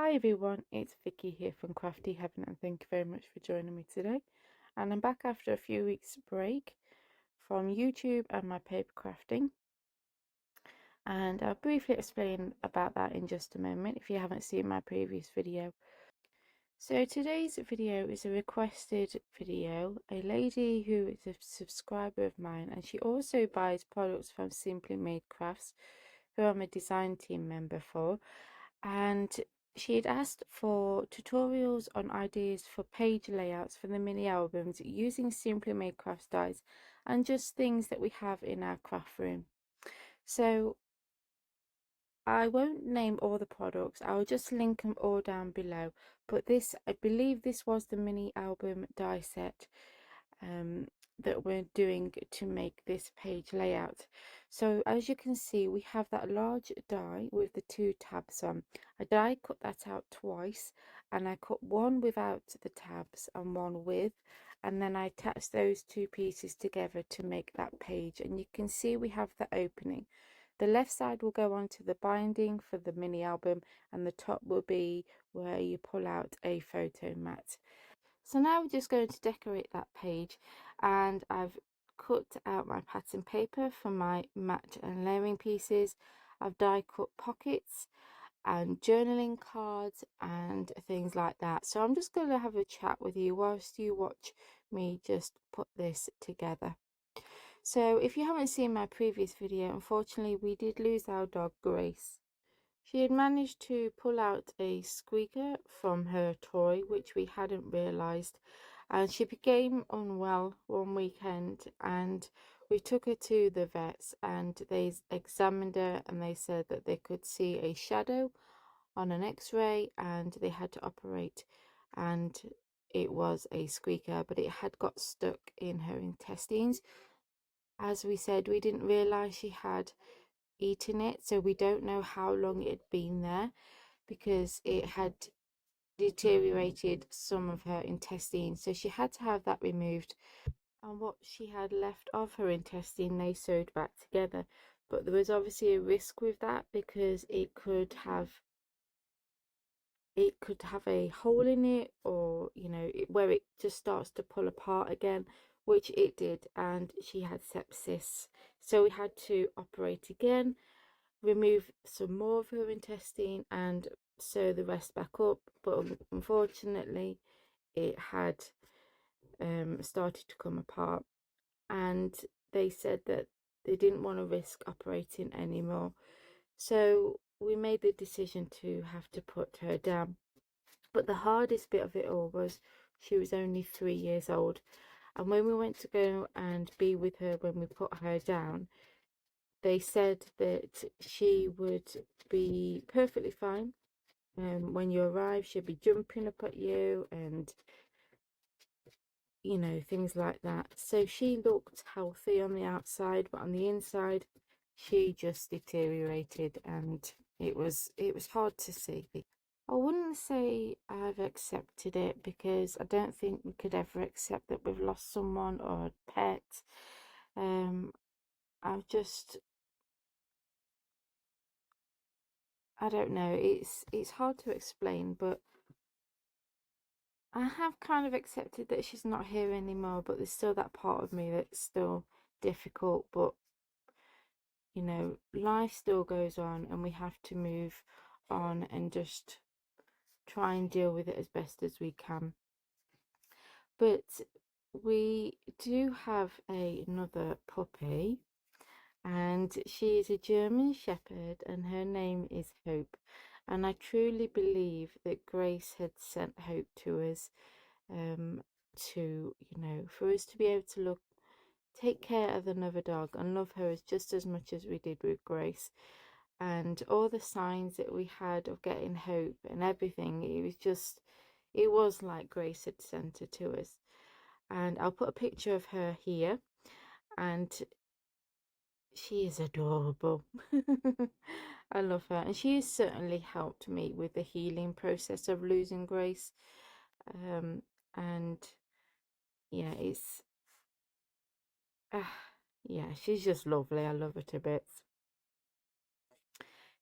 Hi everyone, it's Vicky here from Crafty Heaven and thank you very much for joining me today. And I'm back after a few weeks break from YouTube and my paper crafting. And I'll briefly explain about that in just a moment if you haven't seen my previous video. So today's video is a requested video. A lady who is a subscriber of mine, and she also buys products from Simply Made Crafts, who I'm a design team member for, and she had asked for tutorials on ideas for page layouts for the mini albums using Simply Made Crafts dies and just things that we have in our craft room. So I won't name all the products, I'll just link them all down below. But this, I believe this was the mini album die set that we're doing to make this page layout. So as you can see, we have that large die with the two tabs on. I die cut that out twice, and I cut one without the tabs and one with, and then I attached those two pieces together to make that page. And you can see we have the opening. The left side will go onto the binding for the mini album, and the top will be where you pull out a photo mat. So now we're just going to decorate that page, and I've cut out my pattern paper for my mat and layering pieces. I've die cut pockets and journaling cards and things like that. So I'm just going to have a chat with you whilst you watch me just put this together. So if you haven't seen my previous video, unfortunately we did lose our dog Grace. She had managed to pull out a squeaker from her toy, which we hadn't realised, and she became unwell one weekend, and we took her to the vets and they examined her and they said that they could see a shadow on an x-ray and they had to operate, and it was a squeaker, but it had got stuck in her intestines. As we said, we didn't realise she had eaten it, so we don't know how long it had been there because it had deteriorated some of her intestines, so she had to have that removed, and what she had left of her intestine they sewed back together. But there was obviously a risk with that because it could have a hole in it, or where it just starts to pull apart again, which it did, and she had sepsis, so we had to operate again, remove some more of her intestine and sew the rest back up. But unfortunately it had started to come apart, and they said that they didn't want to risk operating anymore, so we made the decision to have to put her down. But the hardest bit of it all was she was only 3 years old, and when we went to go and be with her when we put her down, they said that she would be perfectly fine. When you arrive, she'll be jumping up at you and things like that. So she looked healthy on the outside, but on the inside she just deteriorated, and it was hard to see. I wouldn't say I've accepted it because I don't think we could ever accept that we've lost someone or a pet. I've just, I don't know, it's hard to explain, but I have kind of accepted that she's not here anymore, but there's still that part of me that's still difficult. But life still goes on and we have to move on and just try and deal with it as best as we can. But we do have another puppy, and she is a German Shepherd and her name is Hope. And I truly believe that Grace had sent Hope to us, to for us to be able to take care of another dog and love her just as much as we did with Grace. And all the signs that we had of getting Hope and everything, it was like Grace had sent her to us. And I'll put a picture of her here, and she is adorable. I love her, and she has certainly helped me with the healing process of losing Grace. And yeah, yeah, she's just lovely. I love her to bits.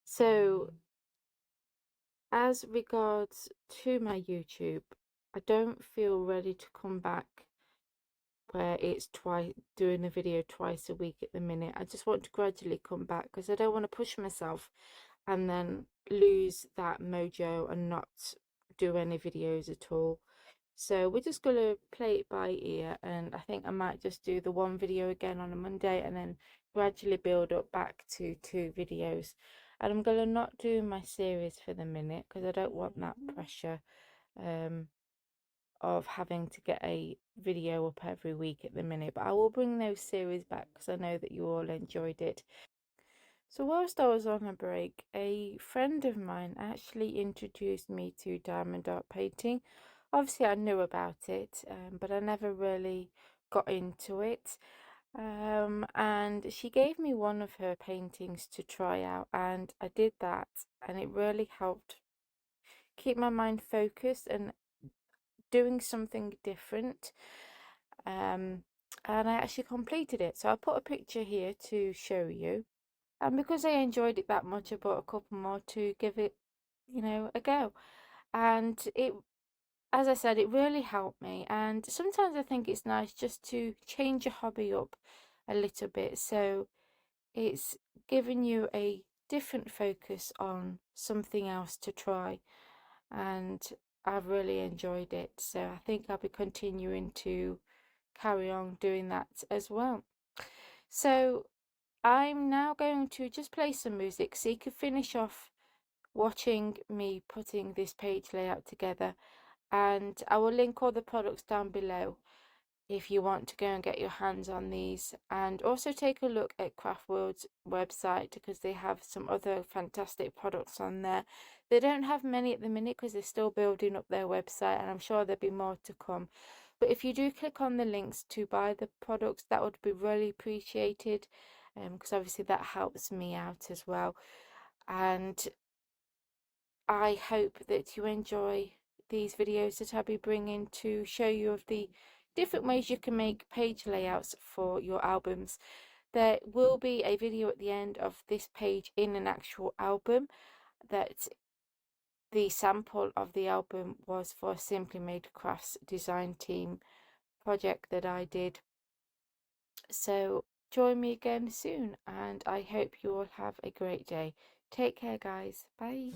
So as regards to my YouTube, I don't feel ready to come back where it's doing a video twice a week at the minute. I just want to gradually come back because I don't want to push myself and then lose that mojo and not do any videos at all. So we're just going to play it by ear, and I think I might just do the one video again on a Monday and then gradually build up back to 2 videos. And I'm going to not do my series for the minute because I don't want that pressure of having to get a video up every week at the minute. But I will bring those series back because I know that you all enjoyed it. So whilst I was on a break, a friend of mine actually introduced me to diamond art painting. Obviously, I knew about it, but I never really got into it. And she gave me one of her paintings to try out, and I did that, and it really helped keep my mind focused and doing something different. And I actually completed it. So I put a picture here to show you. And because I enjoyed it that much, I bought a couple more to give it, a go. And it, as I said, it really helped me. And sometimes I think it's nice just to change your hobby up a little bit. So it's giving you a different focus on something else to try. And I've really enjoyed it. So I think I'll be continuing to carry on doing that as well. So I'm now going to just play some music so you can finish off watching me putting this page layout together, and I will link all the products down below if you want to go and get your hands on these, and also take a look at Craftworld's website because they have some other fantastic products on there. They don't have many at the minute because they're still building up their website, and I'm sure there'll be more to come. But if you do click on the links to buy the products, that would be really appreciated, because obviously that helps me out as well. And I hope that you enjoy these videos that I'll be bringing to show you of the different ways you can make page layouts for your albums. There will be a video at the end of this page in an actual album. That the sample of the album was for Simply Made Crafts design team project that I did. So join me again soon, and I hope you all have a great day. Take care, guys. Bye.